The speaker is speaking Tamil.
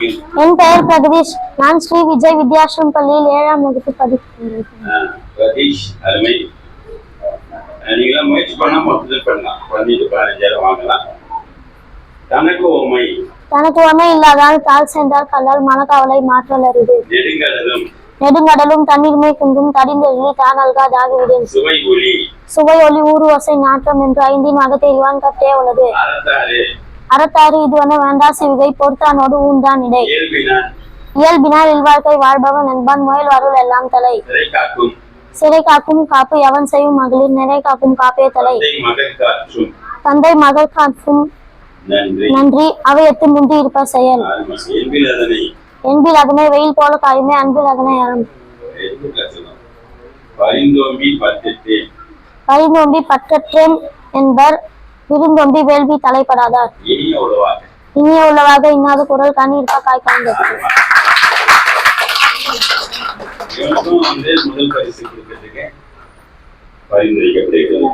என் பெயர் பிரகதீஷ். நான் ஸ்ரீ விஜய் வித்யாசிரம் பள்ளியில் 7ஆம் வகுப்பு படிக்கிறேன். பிரகதீஷ், அருமை. நீங்க முயற்சி பண்ணா மொத்தத்தில் பண்ணலாம். பண்ணிட்டு 15,000 வாங்கலாம். தனக்குவமை இல்லாதால் தாள் சென்றால் கல்லால் மனக்கவலை மாற்றல் அரிது. நெடுங்கடலும் தண்ணீர்மை குன்றும் தடிந்தெழி தானல்காதாகிவிடும். சுவை ஒளி ஊறுவசை நாற்றம் என்று 5 அகத்தெரிவான் கட்டே உள்ளது. அறத்தாறு இதுவன வேண்டா சிவிகை பொறுத்தானோடு ஊன்தான் இடை. இயல்பினால் இல்வாழ்க்கை வாழ்பவன் என்பான் முயல் வருள் எல்லாம் தலை. சிறை காக்கும் காப்பு எவன் செய்யும் மகளிர் நிறை காக்கும் காப்பே தலை. தந்தை மகள் காக்கும் நன்றி அவை எட்டு முந்தி இருப்ப செயல். என்பில் அதனை வெயில் போல காயுமே அன்பில் அதனை அறம். பரிந்தோம்பி பற்றற்றேன் என்பர் விருந்தோம்பி வேள்வி தலைப்படாதார். இனிய உள்ளவாக இன்னாத குரல் கண் இருப்ப காய் காண்பது. முதல் பரிசு கொடுக்கிறதுக்கு பரிந்துரைக்கப்படுகிறது.